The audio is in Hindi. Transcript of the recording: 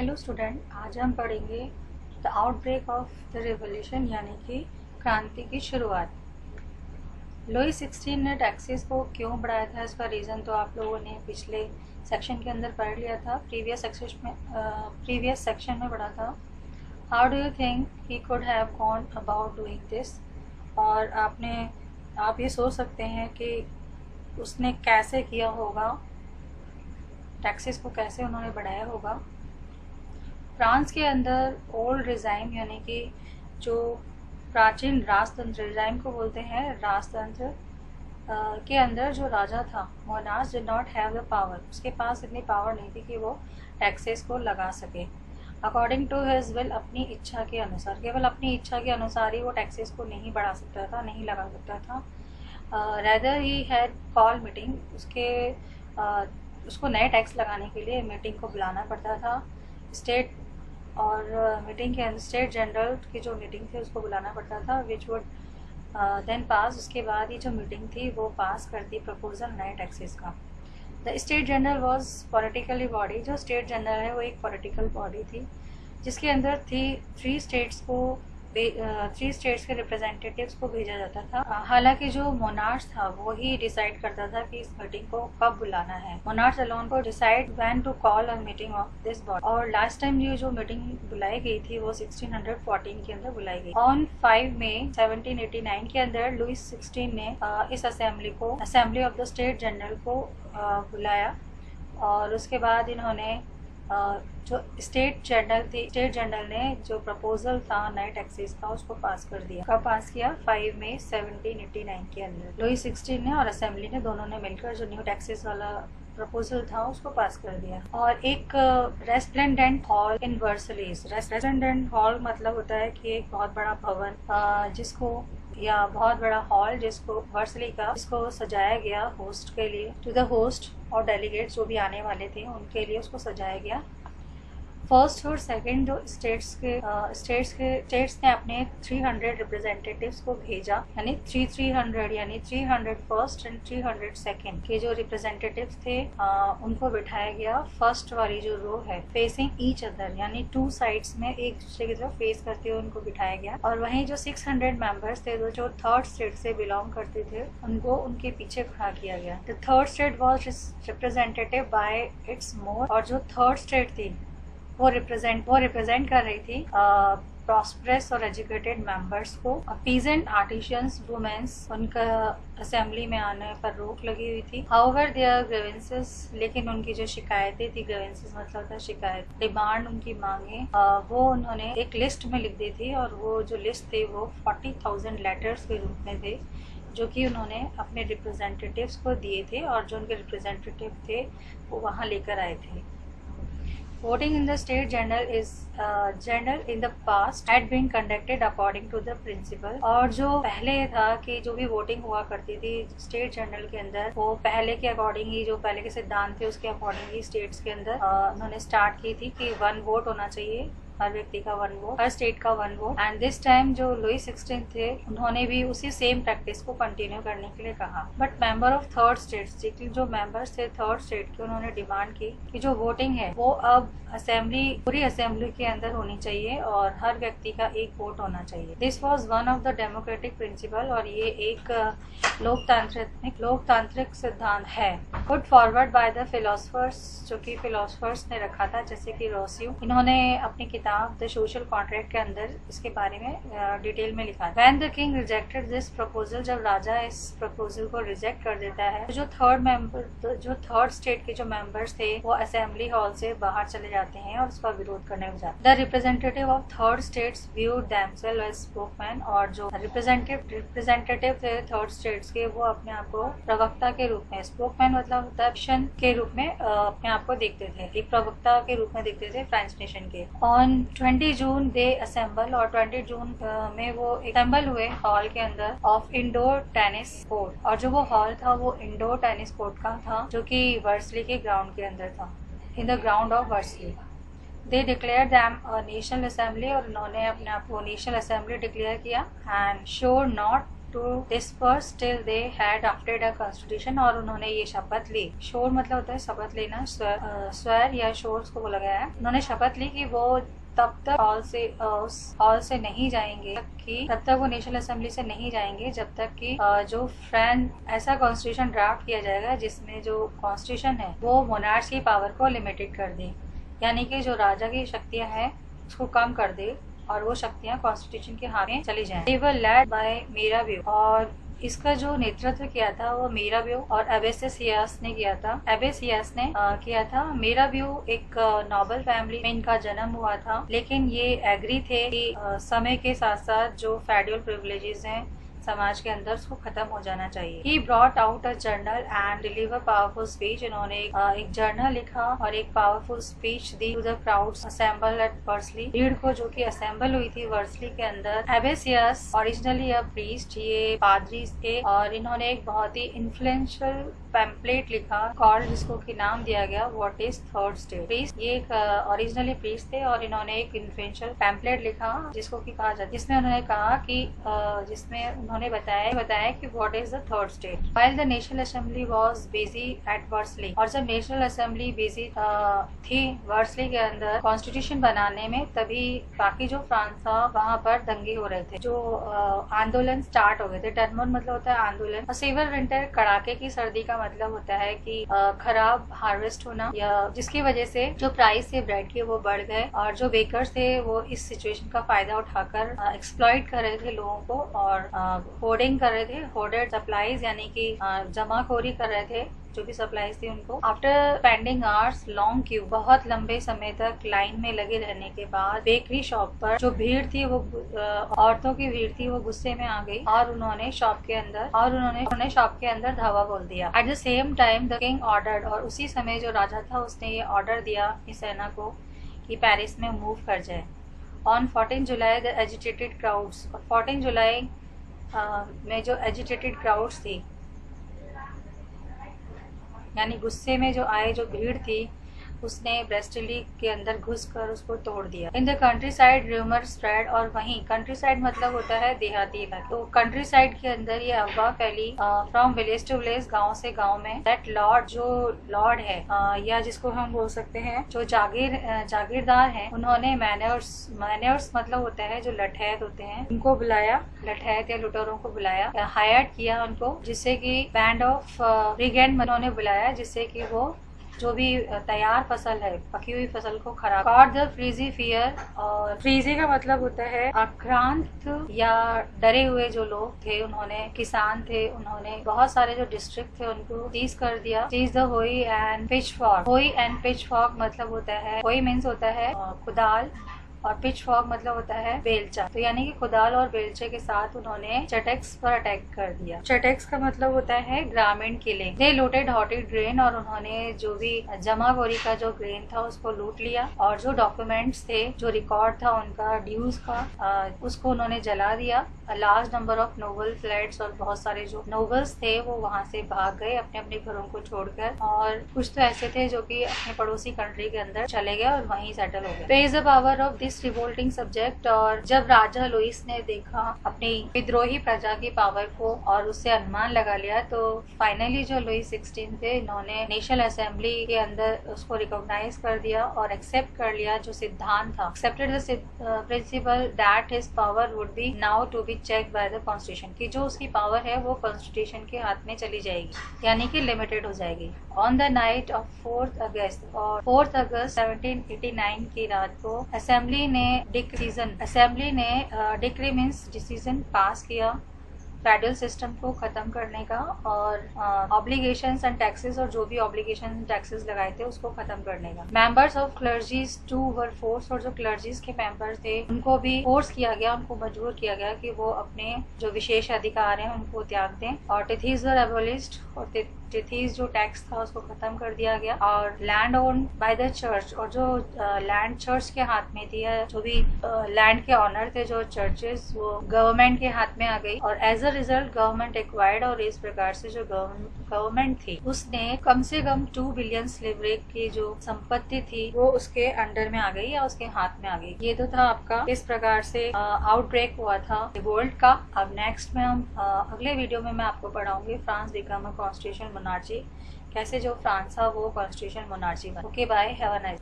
हेलो स्टूडेंट, आज हम पढ़ेंगे the outbreak of the revolution यानी कि क्रांति की शुरुआत। लुई 16 ने टैक्सेस को क्यों बढ़ाया था, इसका रीज़न तो आप लोगों ने पिछले सेक्शन के अंदर पढ़ लिया था, प्रीवियस सेक्शन में पढ़ा था। How do you think he could have gone about doing this, और आप ये सोच सकते हैं कि उसने कैसे किया होगा, टैक्सेस को कैसे उन्होंने बढ़ाया होगा। फ्रांस के अंदर ओल्ड रिजाइम यानी कि जो प्राचीन राजतंत्र, रिजाइम को बोलते हैं राजतंत्र, के अंदर जो राजा था, monarch did not have the power, उसके पास इतनी पावर नहीं थी कि वो टैक्सेस को लगा सके। अकॉर्डिंग टू हिज विल, अपनी इच्छा के अनुसार, केवल अपनी इच्छा के अनुसार ही वो टैक्सेस को नहीं बढ़ा सकता था, नहीं लगा सकता था। Rather he had call meeting, उसको नए टैक्स लगाने के लिए मीटिंग को बुलाना पड़ता था। स्टेट और मीटिंग के अंदर स्टेट जनरल की जो मीटिंग थी उसको बुलाना पड़ता था, विच वुड देन पास, उसके बाद ये जो मीटिंग थी वो पास करती प्रपोजल नए टैक्सेस का। The state general was politically body, जो स्टेट जनरल है वो एक पॉलिटिकल बॉडी थी जिसके अंदर थ्री स्टेट्स के रिप्रेजेंटेटिव्स को भेजा जाता था। हालांकि जो मोनार्च था वो ही डिसाइड करता था कि इस मीटिंग को कब बुलाना है। मोनार्च अलोन को decide when to call a meeting of this body. और लास्ट टाइम ये जो मीटिंग बुलाई गई थी वो 1614 के अंदर बुलाई गई। ऑन 5 मई 1789 के अंदर लुई 16 ने इस assembly of the state general को बुलाया, और उसके बाद इन्होंने जो स्टेट जनरल ने जो प्रपोजल था नए टैक्सेस का उसको पास कर दिया। कब पास किया? 5 मई 1789 के अंदर लुई 16 ने और असेंबली ने दोनों ने मिलकर जो न्यू टैक्सेस वाला प्रपोजल था उसको पास कर दिया। और एक रेस्प्लेंडेंट हॉल इन वर्सलीज, रेस्प्लेंडेंट हॉल मतलब होता है कि एक बहुत बड़ा भवन बहुत बड़ा हॉल जिसको वर्सली का जिसको सजाया गया होस्ट के लिए, टू द होस्ट और डेलीगेट्स जो भी आने वाले थे उनके लिए उसको सजाया गया। फर्स्ट और सेकंड जो स्टेट्स ने अपने 300 रिप्रेजेंटेटिव्स को भेजा, यानी 300 फर्स्ट एंड 300 सेकंड के जो रिप्रेजेंटेटिव्स थे उनको बिठाया गया। फर्स्ट वाली जो रो है फेसिंग ईच अदर, यानी 2 साइड्स में एक दूसरे की तरफ फेस करते हुए उनको बिठाया गया। और वहीं जो 600 मेंबर्स थे जो थर्ड स्टेट से बिलोंग करते थे उनको उनके पीछे खड़ा किया गया। The third state was representative bye it's more, और जो थर्ड स्टेट थी वो रिप्रेजेंट कर रही थी प्रॉस्परस और एजुकेटेड मेंबर्स को। पीजेंट आर्टिशियंस वुमेन्स, उनका असेंबली में आने पर रोक लगी हुई थी। हाउएवर देयर ग्रीवेंसेस, लेकिन उनकी जो शिकायतें थी, ग्रीवेंसेस मतलब था शिकायत, डिमांड, उनकी मांगे, वो उन्होंने एक लिस्ट में लिख दी थी। और वो जो लिस्ट थे वो 40,000 लेटर्स के रूप में थे जो कि उन्होंने अपने रिप्रेजेंटेटिव्स को दिए थे, और जो उनके रिप्रेजेंटेटिव थे वो वहाँ लेकर आए थे। Voting in the state general in the past had been conducted according to the principle, और जो पहले था कि जो भी वोटिंग हुआ करती थी स्टेट जनरल के अंदर वो पहले के अकॉर्डिंग ही, जो पहले के सिद्धांत थे उसके अकॉर्डिंग ही स्टेट्स के अंदर उन्होंने स्टार्ट की थी कि 1 वोट होना चाहिए, हर व्यक्ति का 1 वोट, हर स्टेट का 1 वोट। एंड दिस टाइम जो लुई 16 थे उन्होंने भी उसी सेम प्रैक्टिस को कंटिन्यू करने के लिए कहा। But member of third states, जो मेंबर्स थे थर्ड स्टेट के, उन्होंने डिमांड की कि जो वोटिंग है वो अब पूरी असेंबली के अंदर होनी चाहिए और हर व्यक्ति का 1 वोट होना चाहिए। This was one of the democratic principle, और ये एक लोकतांत्रिक सिद्धांत है। Put forward by the philosophers, जो कि फिलोसफर्स ने रखा था, जैसे कि रोस्यू। इन्होंने अपनी किताब द सोशल कॉन्ट्रैक्ट के अंदर इसके बारे में डिटेल में लिखा। When the king rejected this proposal, जब राजा इस प्रपोजल को रिजेक्ट कर देता है तो जो थर्ड स्टेट के जो मेंबर्स थे वो असेंबली हॉल से बाहर चले जाते हैं और उसका विरोध करने लग जाते हैं। The representative of third states viewed themselves as spokesman, और जो रिप्रेजेंटेटिव थे थर्ड स्टेट्स के वो अपने आप को प्रवक्ता के रूप में, स्पोकमैन मतलब होता है नेशन के रूप में, अपने आप को देखते थे, एक प्रवक्ता के रूप में देखते थे फ्रेंच नेशन के। ऑन 20 जून दे असेंबल, और 20 जून में वो असेंबल हुए हॉल के अंदर ऑफ इंडोर टेनिस कोर्ट, और जो वो हॉल था वो इंडोर टेनिस कोर्ट का था जो कि वर्सली के ग्राउंड के अंदर था, in the ground of Versailles. They declare them a national assembly, और उन्होंने अपने आप को नेशनल असेंबली डिक्लेयर किया। And sure not to disperse till they had drafted a constitution, और उन्होंने ये शपथ ली। शोर मतलब होता है शपथ लेना, स्वर या शोर को बोला गया है। उन्होंने शपथ ली कि वो तब तक हॉल से नहीं जाएंगे तब तक वो नेशनल असेंबली से नहीं जाएंगे जब तक कि जो ऐसा कॉन्स्टिट्यूशन ड्राफ्ट किया जाएगा जिसमें जो कॉन्स्टिट्यूशन है वो मोनार्च की पावर को लिमिटेड कर दे, यानी कि जो राजा की शक्तियां हैं उसको कम कर दे और वो शक्तियां कॉन्स्टिट्यूशन के हाथ में चली जाएं। They were led by मीराबेव, और इसका जो नेतृत्व किया था वो मीराबेव और एबेसियास ने किया था। एबेसियास ने किया था। मीराबेव एक नोबल फैमिली में इनका जन्म हुआ था, लेकिन ये एग्री थे कि समय के साथ साथ जो फेडरल प्रिविलेजेस हैं समाज के अंदर उसको खत्म हो जाना चाहिए। He brought out a journal and delivered powerful speech। इन्होंने एक जर्नल लिखा और एक पावरफुल स्पीच दी to the crowds assembled at Versailles, भीड़ को जो कि असेंबल हुई थी वर्सली के अंदर। एबेसियस ओरिजिनली अ प्रीस्ट, ये पादरी थे, और इन्होंने एक बहुत ही इन्फ्लुएंशियल पैम्पलेट लिखा कॉल्ड, जिसको की नाम दिया गया what is third state. Priest ये एक ओरिजिनली प्रीस्ट थे और इन्होंने एक इन्फ्लुएंशियल पैम्पलेट लिखा जिसको की कहा जाता है, जिसमें उन्होंने कहा कि जिसमें उन्होंने बताया कि what is the third state. While the national assembly was busy at Versailles, और जब नेशनल असेंबली बिजी थी वर्सली के अंदर कॉन्स्टिट्यूशन बनाने में, तभी बाकी जो फ्रांस था वहाँ पर दंगे हो रहे थे, जो आंदोलन स्टार्ट हो गए थे। टर्मोन मतलब होता है आंदोलन, और सिविल विंटर कड़ाके की सर्दी का मतलब होता है कि खराब हार्वेस्ट होना, या जिसकी वजह से जो प्राइस थे ब्रेड के वो बढ़ गए, और जो बेकर्स थे वो इस सिचुएशन का फायदा उठाकर एक्सप्लॉइट कर रहे थे लोगों को, और होर्डिंग कर रहे थे, होर्डेड सप्लाईज, यानी कि जमाखोरी कर रहे थे जो भी सप्लाईज थी उनको। After spending hours long Q, बहुत लंबे समय तक लाइन में लगे रहने के बाद बेकरी शॉप पर जो भीड़ थी वो औरतों की भीड़ थी, वो गुस्से में आ गई और उन्होंने शॉप के अंदर धावा बोल दिया। At the same time the king ordered, और उसी समय जो राजा था उसने ये ऑर्डर दिया अपनी सेना को कि पेरिस में मूव कर जाए। On 14 July the agitated crowds, 14 जुलाई में जो एजिटेटेड क्राउड्स थी, यानी गुस्से में जो आए जो भीड़ थी, उसने ब्रेस्टिली के अंदर घुसकर उसको तोड़ दिया। In the country side rumour spread, और वहीं कंट्री साइड मतलब होता है देहाती इलाका, तो कंट्री साइड के अंदर ये अफवाह फैली फ्रॉम विलेज टू विलेज, गांव से गांव में, दैट लॉर्ड, जो लॉर्ड है या जिसको हम बोल सकते हैं जो जागीरदार हैं, उन्होंने मैनर्स मतलब होता है जो लठैत होते हैं, उनको बुलाया, लठैत या लुटेरों को बुलाया, हायर किया उनको, जिससे कि बैंड ऑफ ब्रिगेड उन्होंने बुलाया, जिससे कि वो जो भी तैयार फसल है, पकी हुई फसल को खराब। गॉड द फ्रीजी फियर, और फ्रीजी का मतलब होता है आक्रांत या डरे हुए जो लोग थे, उन्होंने किसान थे, उन्होंने बहुत सारे जो डिस्ट्रिक्ट थे उनको सीज कर दिया। सीज द होई एंड पिचफॉर्क, होई एंड पिचफॉर्क मतलब होता है, होई मीन्स होता है कुदाल, और पिच फॉक मतलब होता है बेलचा, तो यानी कि कुदाल और बेलचे के साथ उन्होंने चटेक्स पर अटैक कर दिया। चटेक्स का मतलब होता है ग्रामीण किले। दे लूटेड हॉटेड ग्रेन, और उन्होंने जो भी जमाखोरी का जो ग्रेन था उसको लूट लिया, और जो डॉक्यूमेंट्स थे, जो रिकॉर्ड था उनका ड्यूज का, उसको उन्होंने जला दिया। Large number of noble flats, और बहुत सारे जो नोबल्स थे वो वहाँ से भाग गए अपने अपने घरों को छोड़कर, और कुछ तो ऐसे थे जो कि अपने पड़ोसी कंट्री के अंदर चले गए और वहीं सेटल हो गए। Praise the power of this revolting subject, और जब राजा लुइस ने देखा अपनी विद्रोही प्रजा की पावर को और उससे अनुमान लगा लिया, तो फाइनली जो लुइस 16 थे, इन्होंने नेशनल असेंबली के अंदर उसको रिकॉग्नाइज कर दिया और एक्सेप्ट कर लिया जो सिद्धांत था, accepted the principle that his power would be now to be check by the constitution, की जो उसकी पावर है वो कॉन्स्टिट्यूशन के हाथ में चली जाएगी, यानी कि लिमिटेड हो जाएगी। On the night of 4th अगस्त, और 4th अगस्त 1789 की रात को असेंबली ने डिक्री मीन्स डिसीजन पास किया फेडरल सिस्टम को खत्म करने का, और ऑब्लिगेशंस एंड टैक्सेस, और जो भी ऑब्लिगेशन टैक्सेस लगाए थे उसको खत्म करने का। Members of clergies to were force, और जो क्लर्जीज के मेंबर्स थे उनको भी फोर्स किया गया, उनको मजबूर किया गया कि वो अपने जो विशेष अधिकार हैं उनको त्याग दें। और तिथीज वर एबोलिश्ड, और टिथीज जो टैक्स था उसको खत्म कर दिया गया और land own by the church, और जो लैंड चर्च के हाथ में थी, जो भी लैंड के ऑनर थे जो चर्चेस, वो गवर्नमेंट के हाथ में आ गई और as a result government acquired, और इस प्रकार से जो गवर्नमेंट थी उसने कम से कम 2 बिलियन स्लेव रेट की जो संपत्ति थी वो उसके अंडर में आ गई या उसके हाथ में आ गई। ये तो था आपका इस प्रकार से आउटब्रेक हुआ था रिवोल्ट का। अब नेक्स्ट में हम अगले वीडियो में मैं आपको पढ़ाऊंगी France become a constitution monarchy, कैसे जो फ्रांस था वो कॉन्स्टिट्यूशन मोनार्ची बना। Okay bye, have a nice.